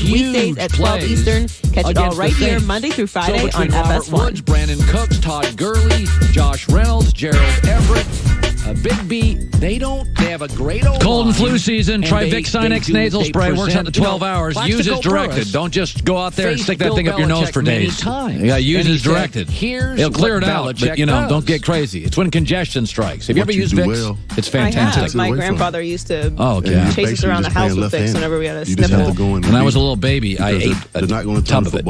heard weekdays at 12 Eastern. Catch it all right here Monday through Friday on FS1. Woods, Brandon Cooks, Todd Gurley, Josh Reynolds, Gerald Everett, Big B. They have a great old cold and flu season. Try Vic Sinex nasal spray. Works out to 12 hours. Use as directed. Don't just go out there and stick that thing up your nose for days. You got to use as directed. It'll clear it out, but don't get crazy. It's when congestion strikes. Have you ever used Vicks? It's fantastic. My grandfather used to chase us around the house with Vicks whenever we had a sniffle. When I was a little baby, I ate a tub of it.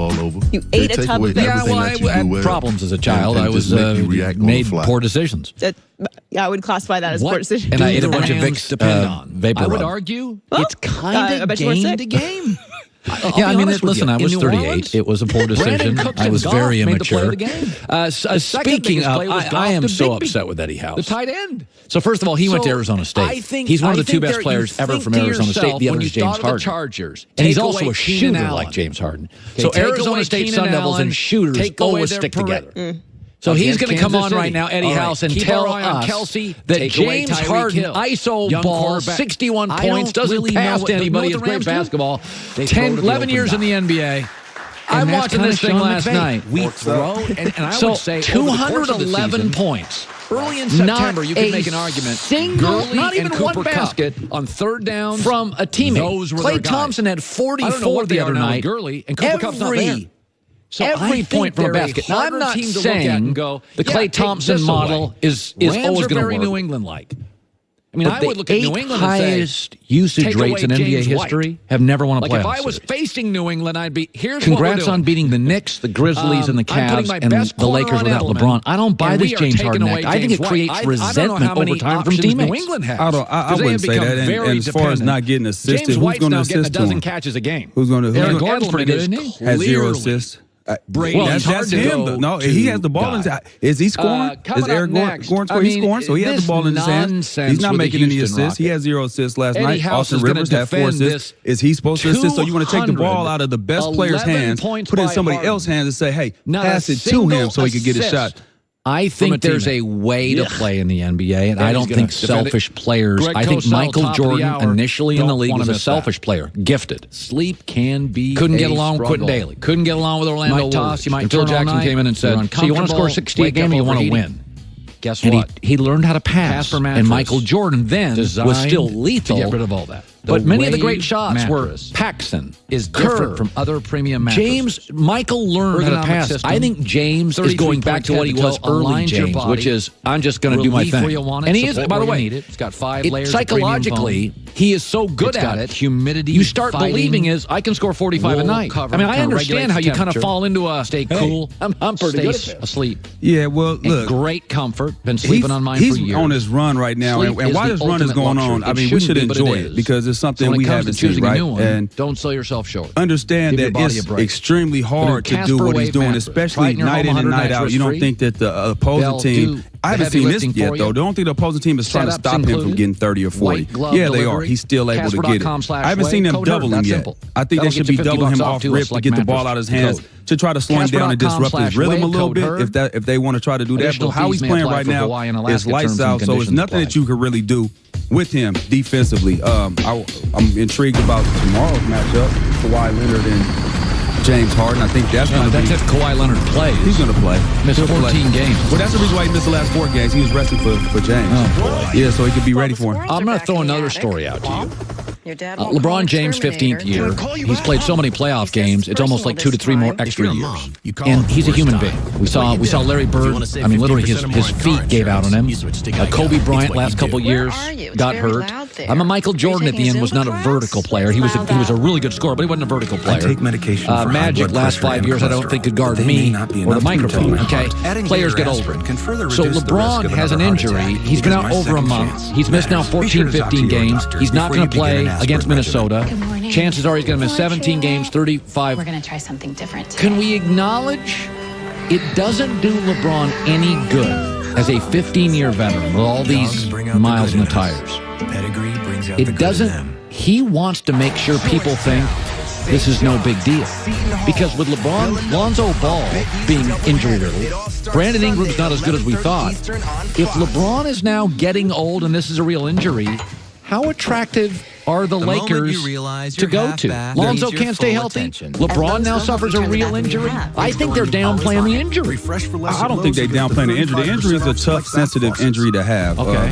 You ate a tub of it? Yeah, well, I had problems as a child. I was made poor decisions. I would classify that as poor decision. And I ate a bunch of Vicks vapor I would rub. argue it's kind of game to game. I mean, listen, I was 38. It was a poor decision. I was very immature. Speaking of, I am so upset with Eddie House. The tight end. So first of all, he went to Arizona State. He's one of the two best players ever from Arizona State. The other is James Harden. And he's also a shooter like James Harden. So Arizona State Sun Devils and shooters always stick together. So he's going to come on right now, Eddie House, and tell us that James Harden, ISO ball, 61 points, doesn't pass to anybody. It's great basketball. 11 years in the NBA. I'm watching this thing last night. We throw, and I would say 211 points. Early in September, you can make an argument. Not even one basket on third down from a teammate. Klay Thompson had 44 the other night. Gurley and Cooper Cup's not there. So every point from a basket. Now, I'm not saying the Klay Thompson model is always going to work. New England-like. I mean, I would look at New England and say, highest usage rates in NBA history have never won a playoff series. If I was facing New England, I'd be, here's Congrats on beating the Knicks, the Grizzlies, and the Cavs, and the Lakers without LeBron. I don't buy this James Harden act. I think it creates resentment over time from teammates. New England has. I wouldn't say that. And as far as not getting assisted, who's going to assist him? 12 catches a game. Who's going to? Eric Gordon's pretty good, isn't he? Has 0 assists. That's him. No, he has the ball in his hand. Is he scoring? Is Eric Gordon scoring? He's scoring, so he has the ball in his hand. He's not making any assists. He had 0 assists last night. Austin Rivers had 4 assists. Is he supposed to assist? So you want to take the ball out of the best player's hands, put it in somebody else's hands, and say, hey, pass it to him so he could get a shot. I think there's a way to play in the NBA, and I don't think selfish players. I think Michael Jordan initially in the league was a selfish player, gifted. Sleep can be couldn't get along with Quentin Daly, couldn't get along with Orlando Woods. Until Jackson came in and said, "So you want to score 60 a game, or you want to win?" Guess what? And he learned how to pass. And Michael Jordan then was still lethal to get rid of all that. But many of the great shots were Paxson, is different from other premium mattresses. Michael learned how to pass. I think James is going back to what he was early James, which is, I'm just going to do my thing. And he is, by the way, it's got 5 layers psychologically, he is so good at it. Humidity, you start believing I can score 45 a night. I mean, I understand how you kind of fall into a stay cool. I'm pretty good at asleep. Yeah, well, look. Great comfort. Been sleeping on mine for years. He's on his run right now. And while this run is going on, I mean, we should enjoy it because it's something we haven't seen, right? And don't sell yourself short. Understand that it's extremely hard to do what he's doing, especially night in and night out. You don't think that the opposing team, I haven't seen this yet, though. Don't think the opposing team is trying to stop him from getting 30 or 40. Yeah, they are. He's still able to get it. I haven't seen them double him yet. I think they should be doubling him off rip to get the ball out of his hands to try to slow him down and disrupt his rhythm a little bit if they want to try to do that. But how he's playing right now is lights out, so it's nothing that you could really do with him defensively. I'm intrigued about tomorrow's matchup, Kawhi Leonard and James Harden. I think that's going to be... That's if Kawhi Leonard plays. He's going to play. Missed 14 games. Well, that's the reason why he missed the last 4 games. He was resting for James. Oh, boy. Yeah, so he could be ready for him. I'm going to throw another story out to you. LeBron James, 15th year. He's played so many playoff games. It's almost like 2 to 3 more extra years. And he's a human being. We saw Larry Bird. I mean, literally his feet gave out on him. Kobe Bryant last couple years got hurt. I'm a Michael Jordan at the end was not a vertical player. He was a really good scorer, but he wasn't a vertical player. I take medication for Magic last 5 years I don't think could guard me or the microphone. Okay, players get older. So LeBron has an injury. He's been out over a month. He's missed now 14, 15 games. He's not going to play against Minnesota. Chances are he's going to miss 17 games, 35. We're going to try something different today. Can we acknowledge it doesn't do LeBron any good as a 15-year veteran with all these miles in the tires? It doesn't. He wants to make sure people think this is no big deal. Because with Lonzo Ball being injury-riddled, Brandon Ingram's not as good as we thought. If LeBron is now getting old and this is a real injury, how attractive are the Lakers to go to? Lonzo can't stay healthy. LeBron now suffers a real injury. I think they're downplaying the injury. I don't think they're downplaying the injury. The injury is a tough, sensitive injury to have. Okay.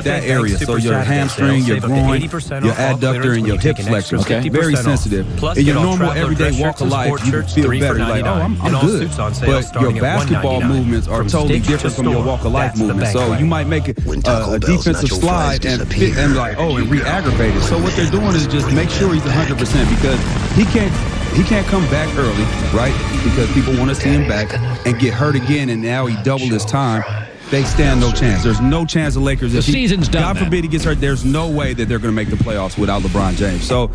That area. So your hamstring, your groin, your adductor, and your hip flexor. Okay. Very sensitive. In your normal everyday walk of life, you feel better. You're like, oh, I'm good. But your basketball movements are totally different from your walk of life movements. So you might make a defensive slide and re-aggravate it. So what they're doing is just make sure he's 100% because he can't come back early, right? Because people want to see him back and get hurt again, and now he doubled his time. They stand no chance. There's no chance the Lakers. The season's done. God forbid he gets hurt. There's no way that they're going to make the playoffs without LeBron James. So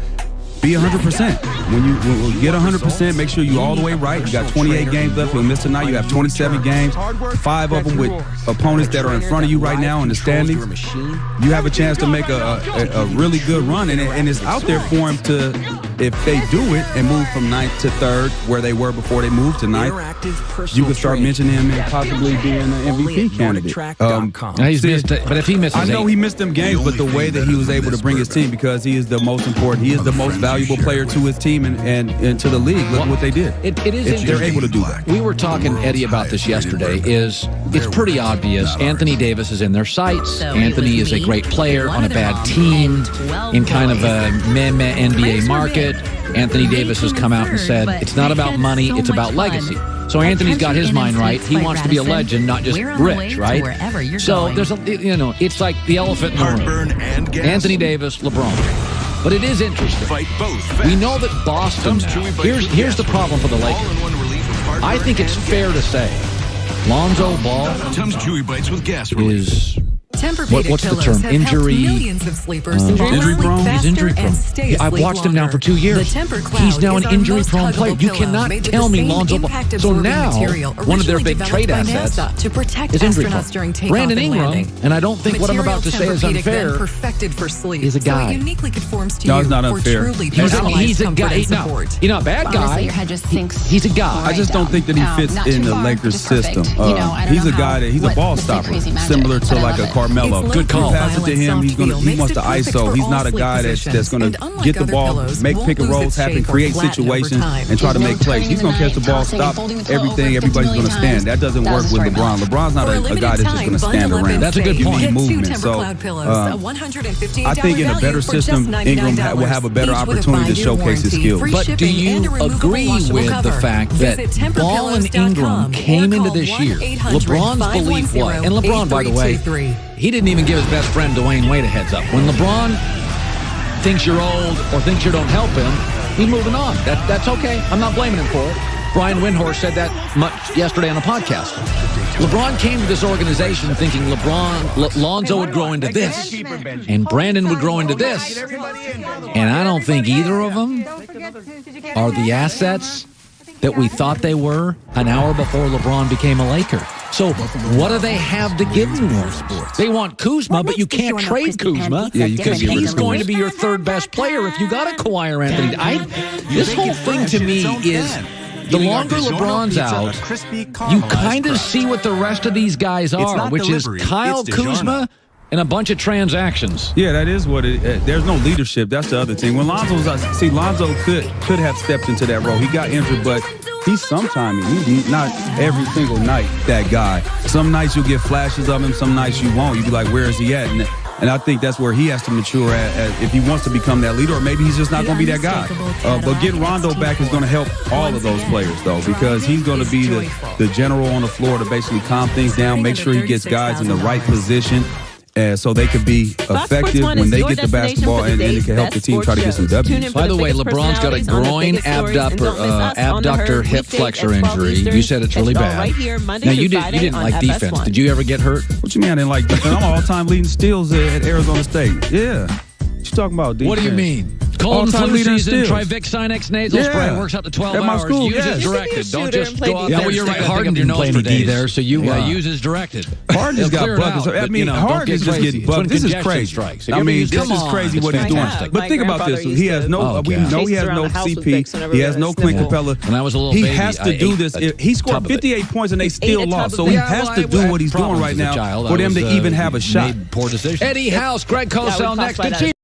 be 100%. When you get 100%, make sure you're all the way right. You got 28 games left. You'll miss tonight. You have 27 games, 5 of them with opponents that are in front of you right now in the standings. You have a chance to make a really good run, and it's out there for him to, if they do it and move from 9th to 3rd, where they were before they moved to 9th, you could start mentioning him and possibly being an MVP candidate. He's missed it, but if he misses, I know he missed them games, but the way that he was able to bring his team, because he is the most important, he is the most valuable player to his team and to the league. Look what they did. It is they're able to do that. We were talking, Eddie, about this yesterday. It's pretty obvious. Anthony Davis is in their sights. Anthony is a great player on a bad team in kind of a meh NBA market. Anthony Davis has come out and said it's not about money, it's about legacy. So Anthony's got his mind right. He wants to be a legend, not just rich, right? So there's it's like the elephant in the room. Anthony Davis, LeBron. But it is interesting. We know that Boston now, here's the problem for the Lakers. I think it's fair to say Lonzo Ball is what's the term? Injury prone. He's injury prone. I've watched him now for 2 years. He's now an injury prone player. You cannot tell me Lonzo Ball. So now one of their big trade assets is injury prone. Brandon Ingram, and I don't think what I'm about to say is unfair, is a guy. No, it's not unfair. He's a guy. He's not a bad guy. He's a guy. I just don't think that he fits in the Lakers system. He's a guy that he's a ball stopper, similar to like a Carmelo. Good call. You pass it to him, he wants to ISO. He's not a guy that's going to get the ball, make pick and rolls happen, create situations, and try to make plays. He's going to catch the ball, stop everything. Everybody's going to stand. That doesn't work with LeBron. LeBron's not a guy that's just going to stand around. That's a good point. Movement. So I think in a better system, Ingram will have a better opportunity to showcase his skills. But do you agree with the fact that Ball and Ingram came into this year? LeBron's belief was, and LeBron, by the way, he didn't even give his best friend Dwayne Wade a heads up. When LeBron thinks you're old or thinks you don't help him, he's moving on. That's okay. I'm not blaming him for it. Brian Windhorst said that much yesterday on a podcast. LeBron came to this organization thinking Lonzo would grow into this, and Brandon would grow into this. And I don't think either of them are the assets that we thought they were an hour before LeBron became a Laker. So what do they have to give more? They want Kuzma, but you can't trade Kuzma because he's going to be your third best player if you got a Kawhi or Anthony. This whole thing to me is the longer LeBron's out, you kind of see what the rest of these guys are, which is Kyle Kuzma and a bunch of transactions. Yeah, that is what it is. There's no leadership. That's the other thing. When Lonzo's out, Lonzo could have stepped into that role. He got injured, but he's sometimes, he's not every single night that guy. Some nights you'll get flashes of him, some nights you won't. You'll be like, where is he at? And I think that's where he has to mature at if he wants to become that leader, or maybe he's just not going to be that guy. But getting Rondo back is going to help all of those players, though, because he's going to be the general on the floor to basically calm things down, make sure he gets guys in the right position, so they could be effective when they get the basketball, and it can help the team try to get some W's. By the way, LeBron's got a groin abductor hip flexor injury. You said it's really bad. Now, you didn't like defense. Did you ever get hurt? What you mean I didn't like defense? I'm all-time leading steals at Arizona State. Yeah. What you talking about, defense? What do you mean? Cold and flu season, try Vic Sinex nasal spray. Works up to 12 at my hours. School, use as directed. Don't just go out there. Well, you're right. Harden didn't play any D there, so you use as directed. Harden's got buckets. I mean, Harden's just getting buckets. This is crazy. I mean, this is crazy what he's doing. But think about this. He has no. We know he has no CP. He has no Clint Capella. When I was a little baby, he has to do this. He scored 58 points and they still lost. So he has to do what he's doing right now for them to even have a shot. Poor decision. Eddie House, Greg Cosell next.